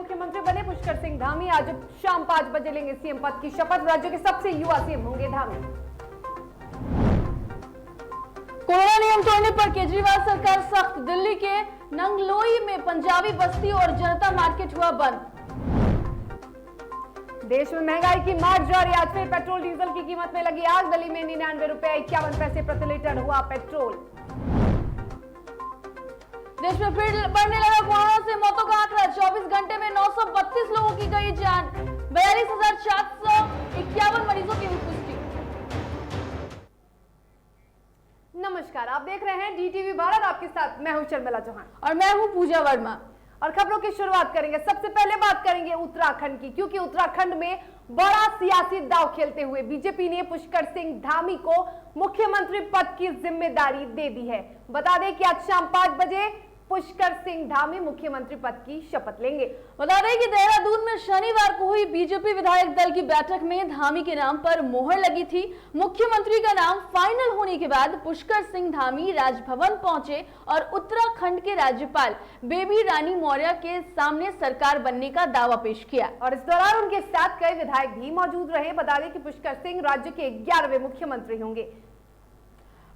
मुख्यमंत्री बने पुष्कर सिंह धामी आज शाम 5 बजे लेंगे सीएम पद की शपथ। राज्य के सबसे युवा सीएम होंगे धामी। कोरोना नियम तोड़ने पर केजरीवाल सरकार सख्त। दिल्ली के नंगलोई में पंजाबी बस्ती और जनता मार्केट हुआ बंद। देश में महंगाई की मार जारी। आज फिर पेट्रोल डीजल की कीमत में लगी आग। दिल्ली में 99 रुपए 51 पैसे प्रति लीटर हुआ पेट्रोल। देश में फिर बढ़ने लगा कोरोना से मौतों का आंकड़ा। 24 घंटे में 932 लोगों की गई जान। 42,751 मरीजों की हुई पुष्टि। नमस्कार, आप देख रहे हैं डीटीवी भारत। आपके साथ मैं हूं शर्मिला चौहान और मैं हूं पूजा वर्मा। और खबरों की शुरुआत करेंगे। सबसे पहले बात करेंगे उत्तराखंड की, क्योंकि उत्तराखंड में बड़ा सियासी दांव खेलते हुए बीजेपी ने पुष्कर सिंह धामी को मुख्यमंत्री पद की जिम्मेदारी दे दी है। बता दें कि आज शाम 5 बजे पुष्कर सिंह धामी मुख्यमंत्री पद की शपथ लेंगे। बता दें कि देहरादून में शनिवार को हुई बीजेपी विधायक दल की बैठक में धामी के नाम पर मोहर लगी थी। मुख्यमंत्री का नाम फाइनल होने के बाद पुष्कर सिंह धामी राजभवन पहुंचे और उत्तराखंड के राज्यपाल बेबी रानी मौर्य के सामने सरकार बनने का दावा पेश किया और इस दौरान उनके साथ कई विधायक भी मौजूद रहे। बता दें कि पुष्कर सिंह राज्य के 11वें मुख्यमंत्री होंगे।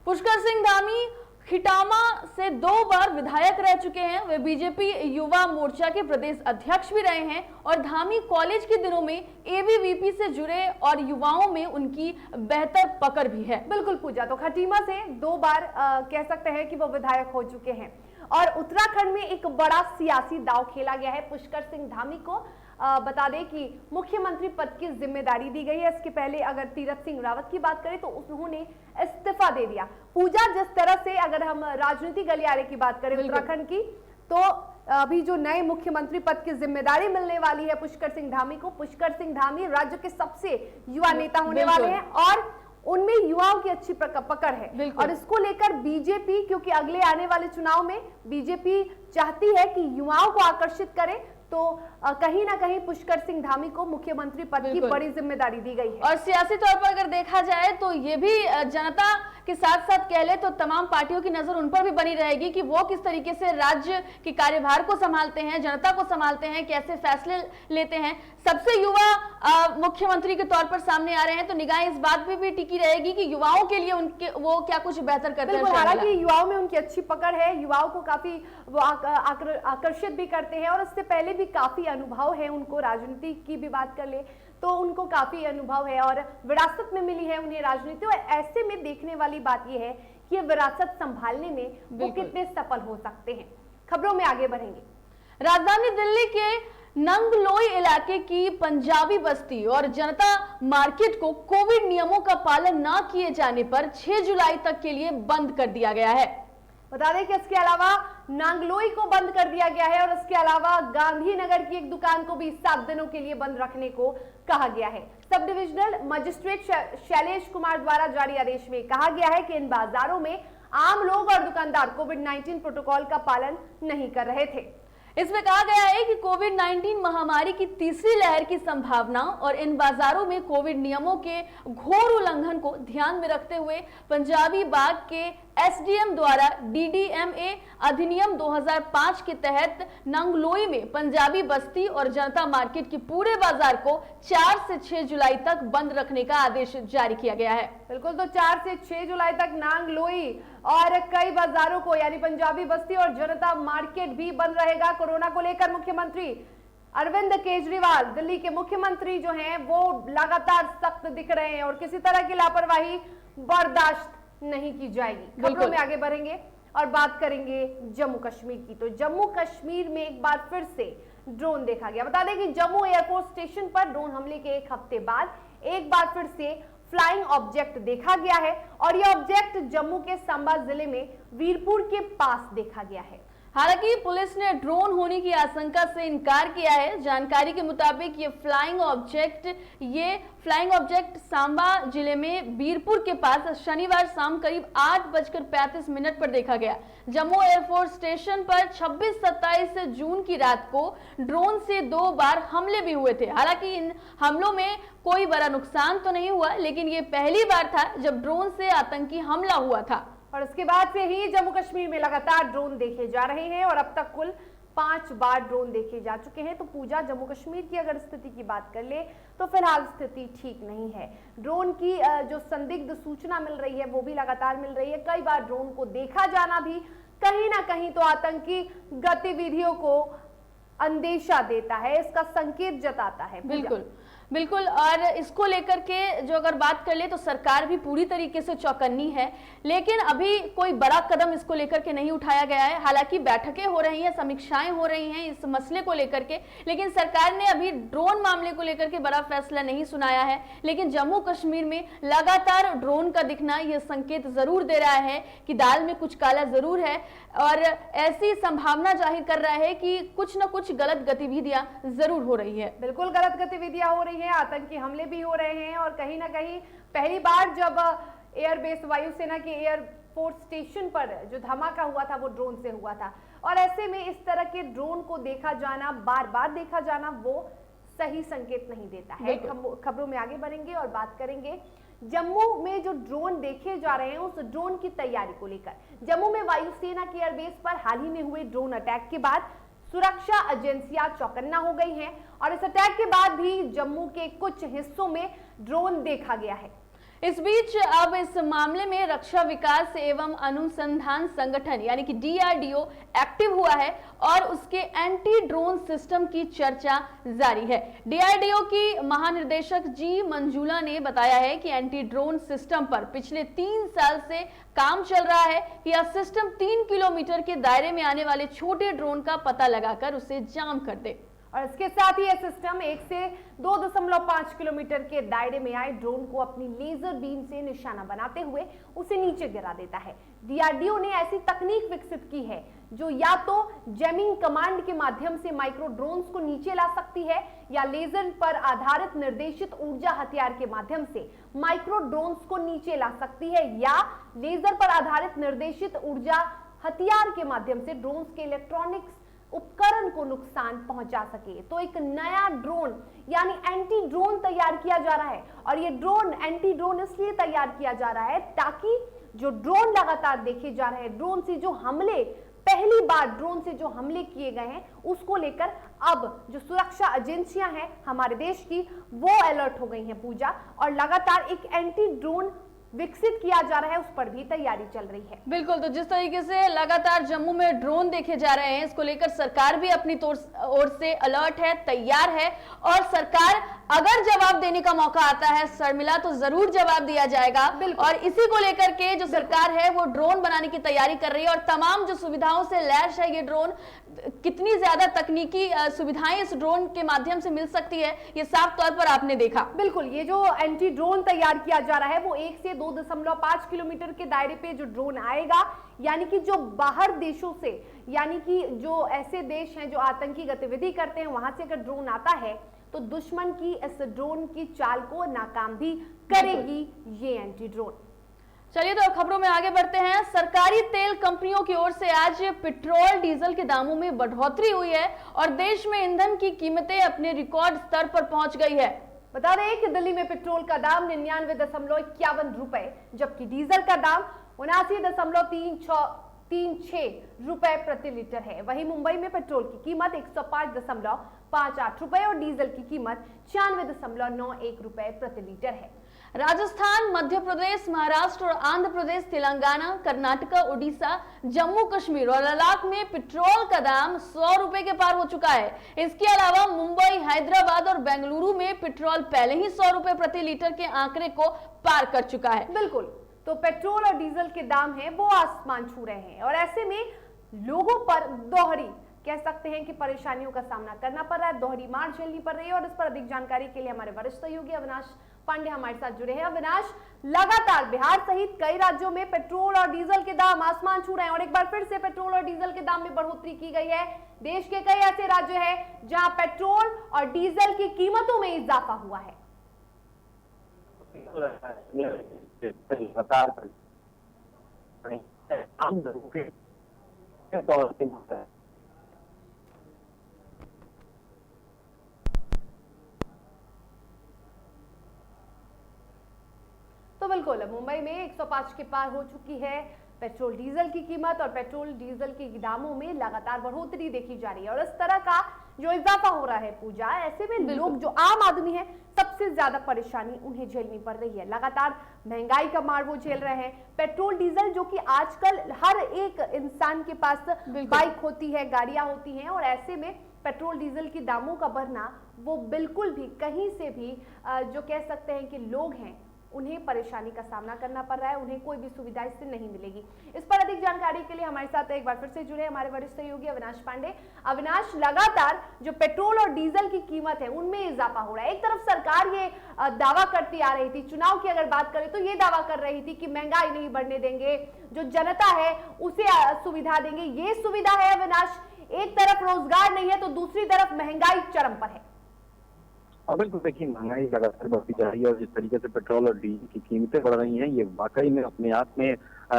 पुष्कर सिंह धामी खिटामा से 2 बार विधायक रह चुके हैं। वे बीजेपी युवा मोर्चा के प्रदेश अध्यक्ष भी रहे हैं और धामी कॉलेज के दिनों में एबीवीपी से जुड़े और युवाओं में उनकी बेहतर पकड़ भी है। बिल्कुल पूजा, तो खटीमा से 2 बार कह सकते हैं कि वो विधायक हो चुके हैं। और उत्तराखंड में एक बड़ा सियासी दांव खेला गया है। पुष्कर सिंह धामी को बता दें कि मुख्यमंत्री पद की जिम्मेदारी दी गई है। इसके पहले अगर तीरथ सिंह रावत की बात करें तो उन्होंने इस्तीफा दे दिया। पूजा, जिस तरह से अगर हम राजनीति गलियारे की बात करें उत्तराखंड की, तो अभी जो नए मुख्यमंत्री पद की जिम्मेदारी मिलने वाली है पुष्कर सिंह धामी को। पुष्कर सिंह धामी राज्य के सबसे युवा नेता होने वाले हैं और उनमें युवाओं की अच्छी पकड़ है। और इसको लेकर बीजेपी, क्योंकि अगले आने वाले चुनाव में बीजेपी चाहती है कि युवाओं को आकर्षित करे, तो कहीं ना कहीं पुष्कर सिंह धामी को मुख्यमंत्री पद की बड़ी जिम्मेदारी दी गई है। और सियासी तौर पर अगर देखा जाए तो ये भी जनता के साथ साथ कह ले तो तमाम पार्टियों की नजर उन पर भी बनी रहेगी कि वो किस तरीके से राज्य के कार्यभार को संभालते हैं, जनता को संभालते हैं, कैसे फैसले लेते हैं। सबसे युवा मुख्यमंत्री के तौर पर सामने आ रहे हैं, तो निगाहें इस बात पे भी टिकी रहेगी कि युवाओं के लिए उनके वो क्या कुछ बेहतर करते हैं। हालांकि युवाओं में उनकी अच्छी पकड़ है, युवाओं को काफी वो आकर्षित भी करते हैं और इससे पहले भी काफी अनुभव है उनको। राजनीति की भी बात कर ले तो उनको काफी अनुभव है और विरासत में मिली है उन्हें राजनीति। और ऐसे में देखने वाली बात यह है कि ये विरासत संभालने में वो कितने सफल हो सकते हैं। खबरों में आगे बढ़ेंगे। राजधानी दिल्ली के नंगलोई इलाके की पंजाबी बस्ती और जनता मार्केट को कोविड नियमों का पालन न किए जाने पर 6 जुलाई तक के लिए बंद कर दिया गया है। बता दें कि इसके अलावा नांगलोई को बंद कर दिया गया है और इसके अलावा गांधीनगर की एक दुकान को भी 7 दिनों के लिए बंद रखने को कहा गया है। Sub divisional magistrate Shailesh Kumar द्वारा जारी आदेश में कहा गया है कि इन बाजारों में आम लोग और दुकानदार कोविड-19 प्रोटोकॉल का पालन नहीं कर रहे थे। इसमें कहा गया है कि कोविड-19 महामारी की तीसरी लहर की संभावना और इन बाजारों में कोविड नियमों के घोर उल्लंघन को ध्यान में रखते हुए पंजाबी बाग के एसडीएम द्वारा डीडीएमए अधिनियम 2005 के तहत नंगलोई में पंजाबी बस्ती और जनता मार्केट के पूरे बाजार को 4 से 6 जुलाई तक बंद रखने का आदेश जारी किया गया है। बिल्कुल, तो 4 से 6 जुलाई तक नांगलोई और कई बाजारों को यानी पंजाबी बस्ती और जनता मार्केट भी बंद रहेगा। कोरोना को लेकर मुख्यमंत्री अरविंद केजरीवाल, दिल्ली के मुख्यमंत्री जो हैं, वो लगातार सख्त दिख रहे हैं और किसी तरह की लापरवाही बर्दाश्त नहीं की जाएगी। खबरों में आगे बढ़ेंगे और बात करेंगे जम्मू कश्मीर की। तो जम्मू कश्मीर में एक बार फिर से ड्रोन देखा गया। बता दें कि जम्मू एयरपोर्ट स्टेशन पर ड्रोन हमले के 1 हफ्ते बाद एक बार फिर से फ्लाइंग ऑब्जेक्ट देखा गया है और यह ऑब्जेक्ट जम्मू के सांबा जिले में वीरपुर के पास देखा गया है। हालांकि पुलिस ने ड्रोन होने की आशंका से इनकार किया है। जानकारी के मुताबिक ये फ्लाइंग ऑब्जेक्ट सांबा जिले में बीरपुर के पास शनिवार शाम करीब 8:35 पर देखा गया। जम्मू एयरफोर्स स्टेशन पर 26-27 जून की रात को ड्रोन से 2 बार हमले भी हुए थे। हालांकि इन हमलों में कोई बड़ा नुकसान तो नहीं हुआ, लेकिन ये पहली बार था जब ड्रोन से आतंकी हमला हुआ था। और उसके बाद से ही जम्मू कश्मीर में लगातार ड्रोन देखे जा रहे हैं और अब तक कुल 5 बार ड्रोन देखे जा चुके हैं। तो पूजा, जम्मू कश्मीर की अगर स्थिति की बात कर ले तो फिलहाल स्थिति ठीक नहीं है। ड्रोन की जो संदिग्ध सूचना मिल रही है वो भी लगातार मिल रही है। कई बार ड्रोन को देखा जाना भी कहीं ना कहीं तो आतंकी गतिविधियों को अंदेशा देता है, इसका संकेत जताता है। बिल्कुल बिल्कुल। और इसको लेकर के जो अगर बात कर ले तो सरकार भी पूरी तरीके से चौकन्नी है, लेकिन अभी कोई बड़ा कदम इसको लेकर के नहीं उठाया गया है। हालांकि बैठकें हो रही हैं, समीक्षाएं हो रही हैं इस मसले को लेकर के, लेकिन सरकार ने अभी ड्रोन मामले को लेकर के बड़ा फैसला नहीं सुनाया है। लेकिन जम्मू कश्मीर में लगातार ड्रोन का दिखना यह संकेत जरूर दे रहा है कि दाल में कुछ काला जरूर है, और ऐसी संभावना जाहिर कर रहा है कि कुछ न कुछ गलत गतिविधियां जरूर हो रही है। बिल्कुल गलत गतिविधियां हो रही है, आतंकी हमले भी हो रहे हैं, और कहीं ना कहीं पहली बार जब एयरबेस, वायुसेना के एयरफोर्स स्टेशन पर जो धमाका हुआ था वो ड्रोन से हुआ था। और ऐसे में इस तरह के ड्रोन को देखा जाना, बार बार देखा जाना, वो सही संकेत नहीं देता है। खबरों में आगे बढ़ेंगे और बात करेंगे जम्मू में जो ड्रोन देखे जा रहे हैं उस ड्रोन की तैयारी को लेकर। जम्मू में वायुसेना के एयरबेस पर हाल ही में हुए ड्रोन अटैक के बाद सुरक्षा एजेंसियां चौकन्ना हो गई हैं, और इस अटैक के बाद भी जम्मू के कुछ हिस्सों में ड्रोन देखा गया है। इस बीच अब इस मामले में रक्षा विकास एवं अनुसंधान संगठन यानी कि DRDO एक्टिव हुआ है और उसके एंटी ड्रोन सिस्टम की चर्चा जारी है। DRDO की महानिदेशक जी मंजूला ने बताया है कि एंटी ड्रोन सिस्टम पर पिछले 3 साल से काम चल रहा है कि यह सिस्टम 3 किलोमीटर के दायरे में आने वाले छोटे ड्रोन का पता लगाकर उसे जाम कर दे, और इसके साथ ही यह सिस्टम 1 से 2.5 किलोमीटर के दायरे में आए ड्रोन को अपनी लेजर बीम से निशाना बनाते हुए उसे नीचे गिरा देता है। DRDO ने ऐसी तकनीक विकसित की है जो या तो जैमिंग कमांड के माध्यम से माइक्रो ड्रोन्स को नीचे ला सकती है, या लेजर पर आधारित निर्देशित ऊर्जा हथियार के माध्यम से माइक्रो ड्रोन्स को नीचे ला सकती है, या लेजर पर आधारित निर्देशित ऊर्जा हथियार के माध्यम से ड्रोन्स के इलेक्ट्रॉनिक्स उपकरण को नुकसान पहुंचा सके। तो एक नया ड्रोन यानी एंटी ड्रोन तैयार किया जा रहा है, और ये ड्रोन एंटी ड्रोन इसलिए तैयार किया जा रहा है ताकि जो ड्रोन लगातार देखे जा रहे हैं, ड्रोन से जो हमले, पहली बार ड्रोन से जो हमले किए गए हैं उसको लेकर अब जो सुरक्षा एजेंसियां हैं हमारे देश की वो अलर्ट हो गई हैं पूजा, और लगातार एक एंटी ड्रोन विकसित किया जा रहा है, उस पर भी तैयारी चल रही है। बिल्कुल। तो जिस तरीके से लगातार जम्मू में ड्रोन देखे जा रहे हैं, इसको लेकर सरकार भी अपनी ओर से अलर्ट है, तैयार है, और सरकार अगर जवाब देने का मौका आता है शर्मिला तो जरूर जवाब दिया जाएगा। और इसी को लेकर के जो सरकार है वो ड्रोन बनाने की तैयारी कर रही है, और तमाम जो सुविधाओं से लैस है ये ड्रोन, कितनी ज्यादा तकनीकी सुविधाएं इस ड्रोन के माध्यम से मिल सकती है ये साफ तौर पर आपने देखा। बिल्कुल, ये जो एंटी ड्रोन तैयार किया जा रहा है वो 1 से 2.5 किलोमीटर के दायरे पे जो ड्रोन आएगा, यानी कि जो बाहर देशों से, यानी कि जो ऐसे देश हैं जो आतंकी गतिविधि करते हैं वहां से अगर ड्रोन आता है तो दुश्मन की इस ड्रोन की चाल को नाकाम भी करेगी ये एंटी ड्रोन। चलिए तो खबरों में आगे बढ़ते हैं। सरकारी तेल कंपनियों की ओर से आज पेट्रोल डीजल के दामों में बढ़ोतरी हुई है और देश में ईंधन की कीमतें अपने रिकॉर्ड स्तर पर पहुंच गई है। बता दें कि दिल्ली में पेट्रोल का दाम 99.51 रुपए, जबकि डीजल का दाम 79.36 रुपए प्रति लीटर है। वहीं मुंबई में पेट्रोल की कीमत 105.58 रुपए और डीजल की कीमत 96.91 रुपए प्रति लीटर है। राजस्थान, मध्य प्रदेश, महाराष्ट्र और आंध्र प्रदेश, तेलंगाना, कर्नाटका, उड़ीसा, जम्मू कश्मीर और लद्दाख में पेट्रोल का दाम 100 रुपए के पार हो चुका है। इसके अलावा मुंबई, हैदराबाद और बेंगलुरु में पेट्रोल पहले ही 100 रुपए प्रति लीटर के आंकड़े को पार कर चुका है। बिल्कुल, तो पेट्रोल और डीजल के दाम हैं वो आसमान छू रहे हैं, और ऐसे में लोगों पर दोहरी, कह सकते हैं कि परेशानियों का सामना करना पड़ रहा है, दोहरी मार झेलनी पड़ रही है। और इस पर अधिक जानकारी के लिए हमारे वरिष्ठ सहयोगी अविनाश पांडे हमारे साथ जुड़े हैं। अविनाश, लगातार बिहार सहित कई राज्यों में पेट्रोल और डीजल के दाम आसमान छू रहे हैं, और एक बार फिर से पेट्रोल और डीजल के दाम में बढ़ोतरी की गई है। देश के कई ऐसे राज्य हैं जहां पेट्रोल और डीजल की कीमतों में इजाफा हुआ है। तो बिल्कुल मुंबई में 105 के पार हो चुकी है पेट्रोल डीजल की कीमत और पेट्रोल डीजल के दामों में लगातार बढ़ोतरी देखी जा रही है और इस तरह का जो इजाफा हो रहा है पूजा, ऐसे में लोग जो आम आदमी है सबसे ज्यादा परेशानी उन्हें झेलनी पड़ रही है। लगातार महंगाई का मार वो झेल रहे हैं। पेट्रोल डीजल जो कि आजकल हर एक इंसान के पास बाइक होती है, गाड़ियां होती हैं, और ऐसे में पेट्रोल डीजल की दामों का बढ़ना वो बिल्कुल भी कहीं से भी जो कह सकते हैं कि लोग हैं उन्हें परेशानी का सामना करना पड़ रहा है, उन्हें कोई भी सुविधा इससे नहीं मिलेगी। इस पर अधिक जानकारी के लिए हमारे साथ एक बार फिर से जुड़े हमारे वरिष्ठ सहयोगी अविनाश पांडे। अविनाश, लगातार जो पेट्रोल और डीजल की कीमत है उनमें इजाफा हो रहा है। एक तरफ सरकार ये दावा करती आ रही थी, चुनाव की अगर बात करें तो ये दावा कर रही थी कि महंगाई नहीं बढ़ने देंगे, जो जनता है उसे सुविधा देंगे। ये सुविधा है अविनाश, एक तरफ रोजगार नहीं है तो दूसरी तरफ महंगाई चरम पर है। बिल्कुल, देखिए महंगाई लगातार बढ़ती जा रही है और जिस तरीके से पेट्रोल और डीजल की कीमतें बढ़ रही हैं ये वाकई में अपने आप में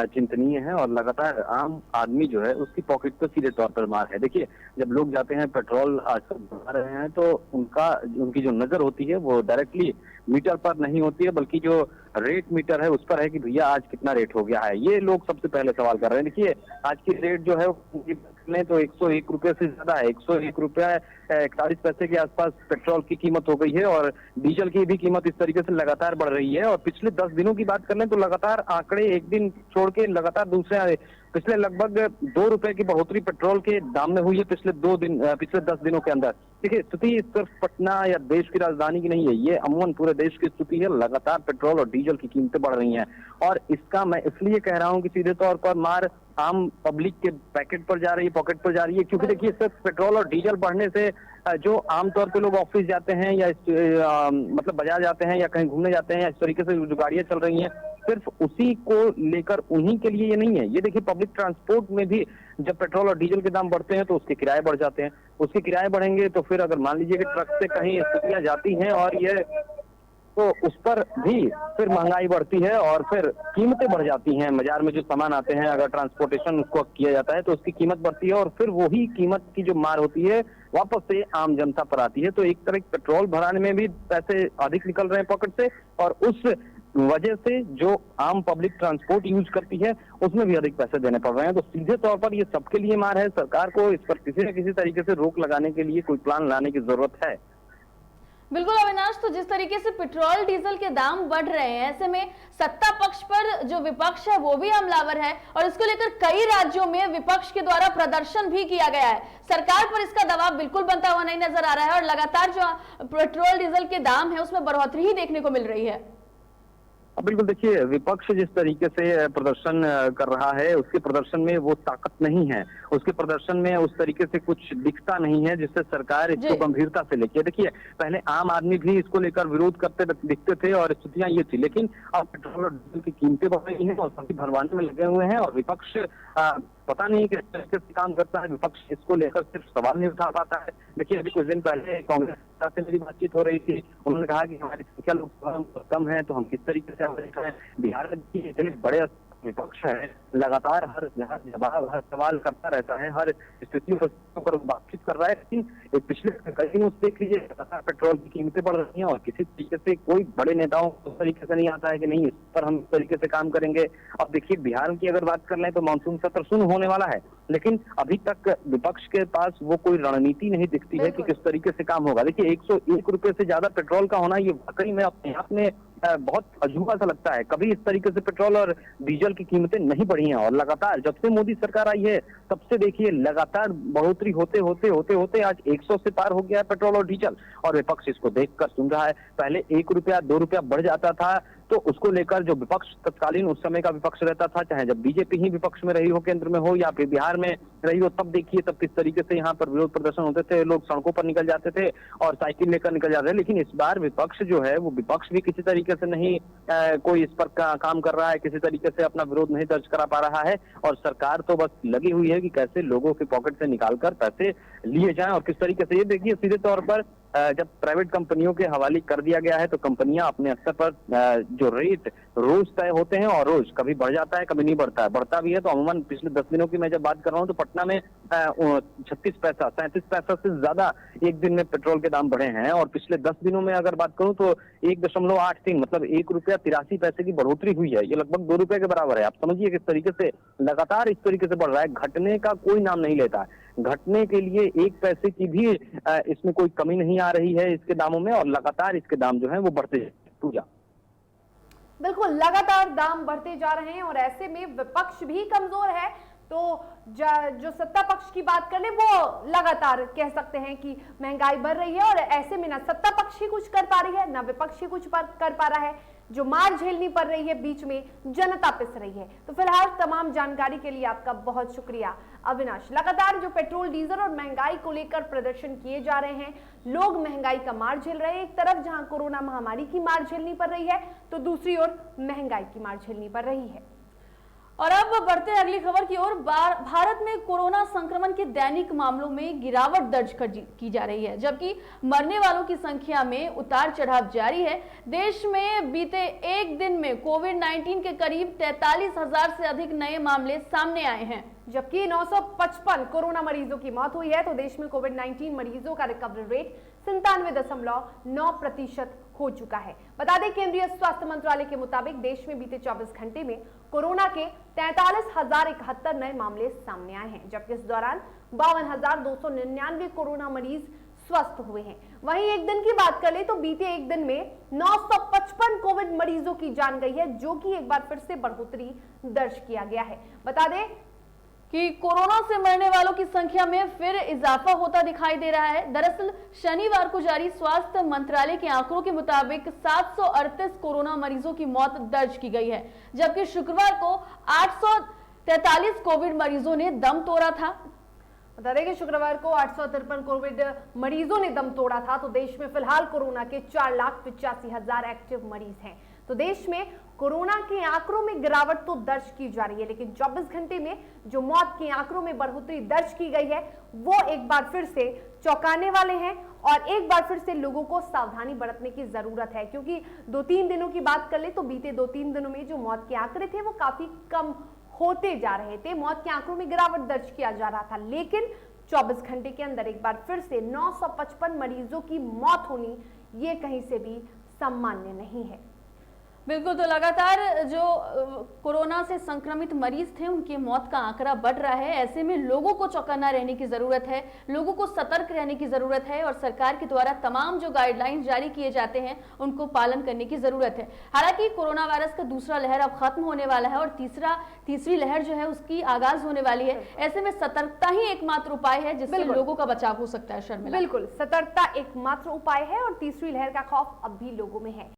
चिंतनीय है और लगातार आम आदमी जो है उसकी पॉकेट पर सीधे तौर पर मार है। देखिए, जब लोग जाते हैं पेट्रोल आजकल बढ़ा रहे हैं तो उनकी जो नजर होती है वो डायरेक्टली मीटर पर नहीं होती है, बल्कि जो रेट मीटर है उस पर है कि भैया आज कितना रेट हो गया है। ये लोग सबसे पहले सवाल कर रहे हैं। देखिए, आज की रेट जो है तो 101 रुपये से ज्यादा है। 101 रुपया 41 पैसे के आसपास पेट्रोल की कीमत हो गई है और डीजल की भी कीमत इस तरीके से लगातार बढ़ रही है। और पिछले 10 दिनों की बात कर लें तो लगातार आंकड़े एक दिन छोड़ के लगातार दूसरे पिछले लगभग 2 रुपए की बढ़ोतरी पेट्रोल के दाम में हुई है पिछले 10 दिनों के अंदर। देखिए, स्थिति सिर्फ पटना या देश की राजधानी की नहीं है, ये अमूमन पूरे देश की स्थिति है। लगातार पेट्रोल और डीजल की कीमतें बढ़ रही हैं और इसका मैं इसलिए कह रहा हूं कि सीधे तौर पर मार आम पब्लिक के पॉकेट पर जा रही है, क्योंकि देखिए सिर्फ पेट्रोल और डीजल बढ़ने से जो आमतौर पे लोग ऑफिस जाते हैं या मतलब बाजार जाते हैं या कहीं घूमने जाते हैं या इस तरीके से जो गाड़ियां चल रही हैं सिर्फ उसी को लेकर उन्हीं के लिए ये नहीं है। ये देखिए, पब्लिक ट्रांसपोर्ट में भी जब पेट्रोल और डीजल के दाम बढ़ते हैं तो उसके किराए बढ़ जाते हैं। उसके किराए बढ़ेंगे तो फिर अगर मान लीजिए कि ट्रक से कहीं स्थितियां जाती हैं और ये तो उस पर भी फिर महंगाई बढ़ती है और फिर कीमतें बढ़ जाती हैं। बाजार में जो सामान आते हैं अगर ट्रांसपोर्टेशन उसको किया जाता है तो उसकी कीमत बढ़ती है और फिर वही कीमत की जो मार होती है वापस से आम जनता पर आती है। तो एक तरह पेट्रोल भराने में भी पैसे अधिक निकल रहे हैं पॉकेट से और उस वजह से जो आम पब्लिक ट्रांसपोर्ट यूज करती है उसमें भी अधिक पैसे देने पड़ रहे हैं। तो सीधे तौर पर ये सबके लिए मार है। सरकार को इस पर किसी न किसी तरीके से रोक लगाने के लिए कोई प्लान लाने की जरूरत है। बिल्कुल अविनाश, तो जिस तरीके से पेट्रोल डीजल के दाम बढ़ रहे हैं ऐसे में सत्ता पक्ष पर जो विपक्ष है वो भी हमलावर है और इसको लेकर कई राज्यों में विपक्ष के द्वारा प्रदर्शन भी किया गया है। सरकार पर इसका दबाव बिल्कुल बनता हुआ नहीं नजर आ रहा है और लगातार जो पेट्रोल डीजल के दाम है उसमें बढ़ोतरी ही देखने को मिल रही है। बिल्कुल, देखिए विपक्ष जिस तरीके से प्रदर्शन कर रहा है उसके प्रदर्शन में वो ताकत नहीं है, उसके प्रदर्शन में उस तरीके से कुछ दिखता नहीं है जिससे सरकार इसको गंभीरता से लेके। देखिए, पहले आम आदमी भी इसको लेकर विरोध करते दिखते थे और स्थितियां ये थी, लेकिन अब पेट्रोल और डीजल की कीमतें बढ़ रही हैं और सभी भरवाने में लगे हुए हैं और विपक्ष पता नहीं किस तरीके से काम करता है। विपक्ष इसको लेकर सिर्फ सवाल नहीं उठा पाता है। देखिए, अभी कुछ दिन पहले कांग्रेस से मेरी बातचीत हो रही थी, उन्होंने कहा कि हमारी संख्या लोकसभा में कम है तो हम किस तरीके से बिहार में इतने बड़े विपक्ष है, लगातार हर जवाब हर सवाल करता रहता है, हर स्थिति पर बातचीत कर रहा है। लेकिन पिछले कई दिनों से देख लीजिए लगातार पेट्रोल की कीमतें बढ़ रही हैं और किसी तरीके से कोई बड़े नेताओं को उस तरीके से नहीं आता है कि नहीं इस पर हम इस तरीके से काम करेंगे। अब देखिए, बिहार की अगर बात कर लें तो मानसून सत्र शुरू होने वाला है, लेकिन अभी तक विपक्ष के पास वो कोई रणनीति नहीं दिखती है कि किस तरीके से काम होगा। देखिए, 101 रुपए से ज्यादा पेट्रोल का होना ये वाकई में अपने आप में बहुत अजूबा सा लगता है। कभी इस तरीके से पेट्रोल और डीजल की कीमतें नहीं बढ़ी हैं और लगातार जब से मोदी सरकार आई है तब से देखिए लगातार बढ़ोतरी होते आज 100 से पार हो गया है पेट्रोल और डीजल और विपक्ष इसको देखकर सुन रहा है। पहले 1 रुपया 2 रुपया बढ़ जाता था तो उसको लेकर जो विपक्ष तत्कालीन उस समय का विपक्ष रहता था, चाहे जब बीजेपी ही विपक्ष में रही हो, केंद्र में हो या फिर बिहार में रही हो, तब देखिए तब किस तरीके से यहाँ पर विरोध प्रदर्शन होते थे, लोग सड़कों पर निकल जाते थे और साइकिल लेकर निकल जाते थे। लेकिन इस बार विपक्ष जो है वो विपक्ष भी किसी तरीके से नहीं कोई इस पर काम कर रहा है, किसी तरीके से अपना विरोध नहीं दर्ज करा पा रहा है और सरकार तो बस लगी हुई है कि कैसे लोगों के पॉकेट से निकालकर पैसे लिए जाएं और किस तरीके से। ये देखिए, सीधे तौर पर जब प्राइवेट कंपनियों के हवाले कर दिया गया है तो कंपनियां अपने स्तर पर जो रेट रोज तय होते हैं और रोज कभी बढ़ जाता है कभी नहीं बढ़ता है, बढ़ता भी है तो अमूमन पिछले 10 दिनों की मैं जब बात कर रहा हूँ तो पटना में 36 पैसा 37 पैसा से ज्यादा एक दिन में पेट्रोल के दाम बढ़े हैं। और पिछले 10 दिनों में अगर बात करूं तो 1.83 मतलब 1 रुपया 83 पैसे की बढ़ोतरी हुई है। ये लगभग 2 रुपए के बराबर है। आप समझिए किस तरीके से लगातार इस तरीके से बढ़ रहा है, घटने का कोई नाम नहीं लेता है। घटने के लिए 1 पैसे की भी इसमें कोई कमी नहीं आ रही है इसके दामों में, और लगातार इसके दाम जो है वो बढ़ते हैं। पूजा, बिल्कुल लगातार दाम बढ़ते जा रहे हैं और ऐसे में विपक्ष भी कमजोर है। तो जो सत्ता पक्ष की बात कर ले वो लगातार कह सकते हैं कि महंगाई बढ़ रही है और ऐसे में ना सत्ता पक्ष ही कुछ कर पा रही है ना विपक्ष ही कुछ कर पा रहा है। जो मार झेलनी पड़ रही है, बीच में जनता पिस रही है। तो फिलहाल तमाम जानकारी के लिए आपका बहुत शुक्रिया अविनाश। लगातार जो पेट्रोल डीजल और महंगाई को लेकर प्रदर्शन किए जा रहे हैं, लोग महंगाई का मार झेल रहे हैं। एक तरफ जहां कोरोना महामारी की मार झेलनी पड़ रही है तो दूसरी ओर महंगाई की मार झेलनी पड़ रही है। और अब बढ़ते हैं अगली खबर की ओर। भारत में कोरोना संक्रमण के दैनिक मामलों में गिरावट दर्ज की जा रही है, जबकि मरने वालों की संख्या में उतार चढ़ाव जारी है। देश में बीते एक दिन में कोविड-19 के करीब 43,000 से अधिक नए मामले सामने आए हैं, जबकि 955 कोरोना मरीजों की मौत हुई है। तो देश में कोविड-19 मरीजों का रिकवरी रेट 97.9% हो चुका है। बता दें केंद्रीय स्वास्थ्य मंत्रालय के मुताबिक देश में बीते 24 घंटे में कोरोना के 43,071 नए मामले सामने आए हैं, जबकि इस दौरान 52,299 कोरोना मरीज स्वस्थ हुए हैं। वहीं एक दिन की बात कर ले तो बीते एक दिन में 955 कोविड मरीजों की जान गई है, जो कि एक बार फिर से बढ़ोतरी दर्ज किया गया है। बता दें कि कोरोना से मरने वालों की संख्या में फिर इजाफा होता दिखाई दे रहा है। दरअसल शनिवार को जारी स्वास्थ्य मंत्रालय के आंकड़ों के मुताबिक 738 कोरोना मरीजों की मौत दर्ज की गई है, जबकि शुक्रवार को 843 कोविड मरीजों ने दम तोड़ा था। बता दें कि शुक्रवार को 853 कोविड मरीजों ने दम तोड़ा था। तो देश में फिलहाल कोरोना के 4,85,000 एक्टिव मरीज हैं। तो देश में कोरोना के आंकड़ों में गिरावट तो दर्ज की जा रही है, लेकिन 24 घंटे में जो मौत के आंकड़ों में बढ़ोतरी दर्ज की गई है वो एक बार फिर से चौंकाने वाले हैं और एक बार फिर से लोगों को सावधानी बरतने की जरूरत है। क्योंकि 2-3 दिनों की बात कर ले तो बीते 2-3 दिनों में जो मौत के आंकड़े थे वो काफी कम होते जा रहे थे, मौत के आंकड़ों में गिरावट दर्ज किया जा रहा था, लेकिन 24 घंटे के अंदर एक बार फिर से 955 मरीजों की मौत होनी ये कहीं से भी सामान्य नहीं है। बिल्कुल, तो लगातार जो कोरोना से संक्रमित मरीज थे उनकी मौत का आंकड़ा बढ़ रहा है। ऐसे में लोगों को चौकन्ना रहने की जरूरत है, लोगों को सतर्क रहने की जरूरत है और सरकार के द्वारा तमाम जो गाइडलाइंस जारी किए जाते हैं उनको पालन करने की जरूरत है। हालांकि कोरोना वायरस का दूसरा लहर अब खत्म होने वाला है और तीसरी लहर जो है उसकी आगाज होने वाली है। ऐसे में सतर्कता ही एकमात्र उपाय है जिससे लोगों का बचाव हो सकता है। शर्मिला, बिल्कुल, सतर्कता एकमात्र उपाय है और तीसरी लहर का खौफ अब भी लोगों में है।